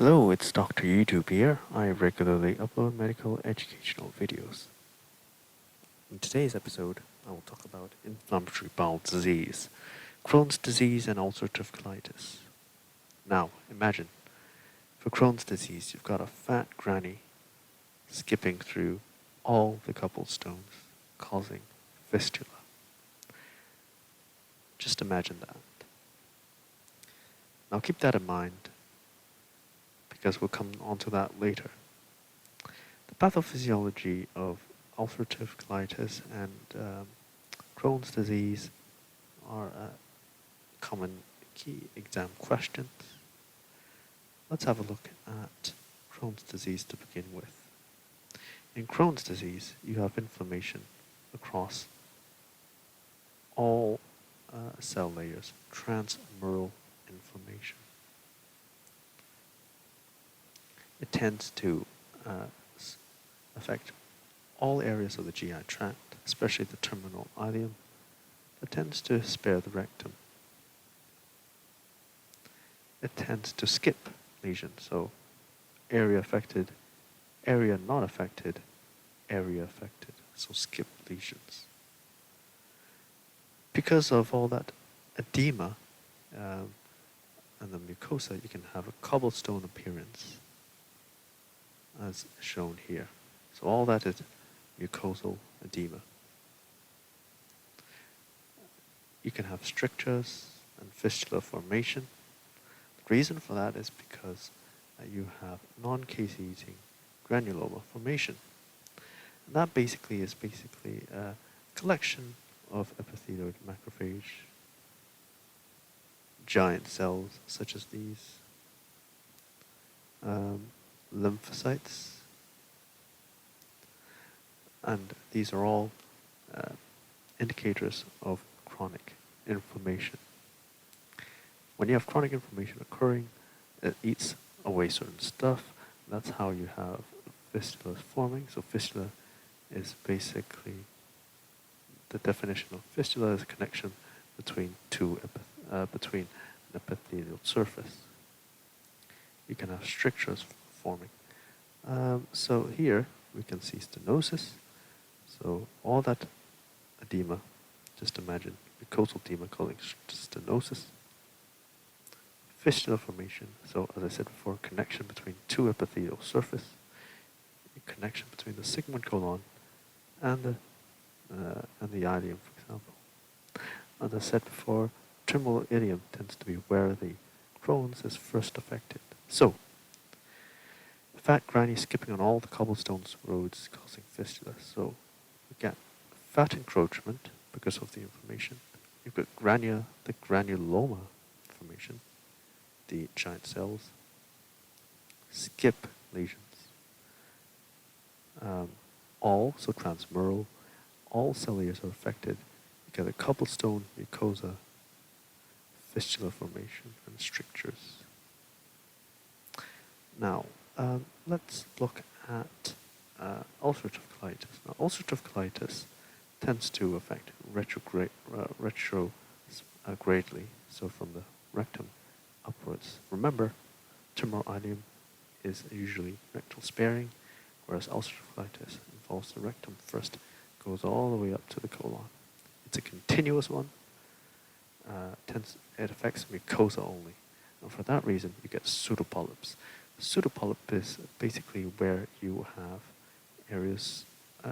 Hello, it's Dr. YouTube here. I regularly upload medical educational videos. In today's episode, I will talk about inflammatory bowel disease, Crohn's disease and ulcerative colitis. Now, imagine, for Crohn's disease, you've got a fat granny skipping through all the cobblestones, causing fistula. Just imagine that. Now keep that in mind, because we'll come on to that later. The pathophysiology of ulcerative colitis and Crohn's disease are common key exam questions. Let's have a look at Crohn's disease to begin with. In Crohn's disease, you have inflammation across all cell layers, transmural inflammation. It tends to affect all areas of the GI tract, especially the terminal ileum. It tends to spare the rectum. It tends to skip lesions, so area affected, area not affected, area affected, so skip lesions. Because of all that edema and the mucosa, you can have a cobblestone appearance, as shown here. So all that is mucosal edema. You can have strictures and fistula formation. The reason for that is because you have non-case-eating granuloma formation. And that is a collection of epithelial macrophage, giant cells such as these, lymphocytes, and these are all indicators of chronic inflammation. When you have chronic inflammation occurring, it eats away certain stuff. That's how you have fistulas forming. So fistula is basically, the definition of fistula is a connection between between an epithelial surface. You can have strictures forming. So here we can see stenosis. So all that edema, just imagine mucosal edema causing stenosis. Fistula formation. So as I said before, connection between two epithelial surface, a connection between the sigmoid colon and the ileum, for example. As I said before, terminal ileum tends to be where the Crohn's is first affected. So, fat granny skipping on all the cobblestones roads causing fistula. So, again, fat encroachment because of the inflammation. You've got the granuloma formation, the giant cells, skip lesions. So transmural, all cell layers are affected. You get a cobblestone, mucosa, fistula formation, and strictures. Now, let's look at ulcerative colitis. Now, ulcerative colitis tends to affect retrogradely, so from the rectum upwards. Remember, terminal ileum is usually rectal sparing, whereas ulcerative colitis involves the rectum first, goes all the way up to the colon. It's a continuous one. It affects mucosa only, and for that reason, you get pseudo-polyps. Pseudo-polyp is basically where you have areas.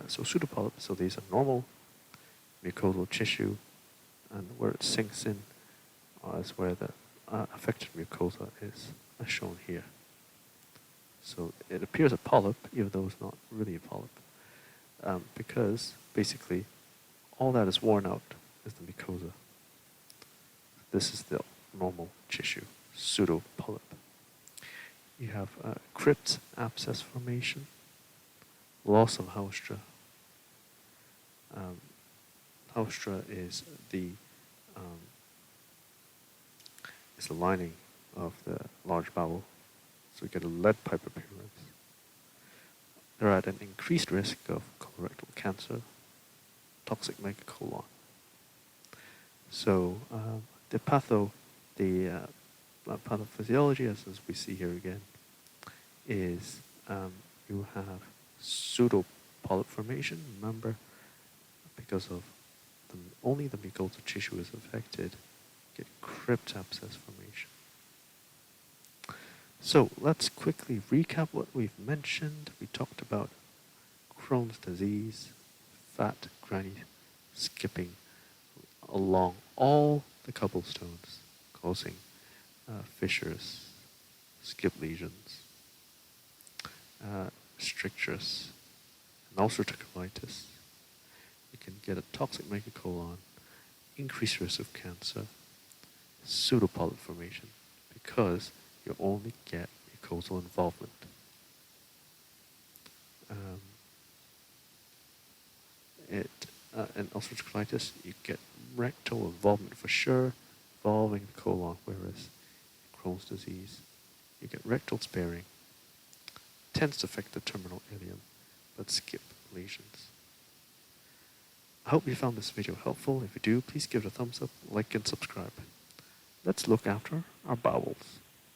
So pseudo-polyp, so these are normal mucosal tissue, and where it sinks in is where the affected mucosa is, as shown here. So it appears a polyp, even though it's not really a polyp, because basically all that is worn out is the mucosa. This is the normal tissue, pseudo-polyp. You have crypt abscess formation, loss of haustra. Haustra is the lining of the large bowel, so you get a lead pipe appearance. They're at an increased risk of colorectal cancer, toxic megacolon. So the pathophysiology, as we see here again, is you have pseudo-polyp formation. Remember, because of only the mucosal tissue is affected, you get crypt abscess formation. So let's quickly recap what we've mentioned. We talked about Crohn's disease, fat granny skipping along all the cobblestones, causing fissures, skip lesions, strictures, and ulcerative colitis. You can get a toxic megacolon, increased risk of cancer, pseudo-polyp formation, because you only get mucosal involvement. In ulcerative colitis, you get rectal involvement for sure, involving the colon, whereas Crohn's disease, you get rectal sparing, tends to affect the terminal ileum, but skip lesions. I hope you found this video helpful. If you do, please give it a thumbs up, like, and subscribe. Let's look after our bowels.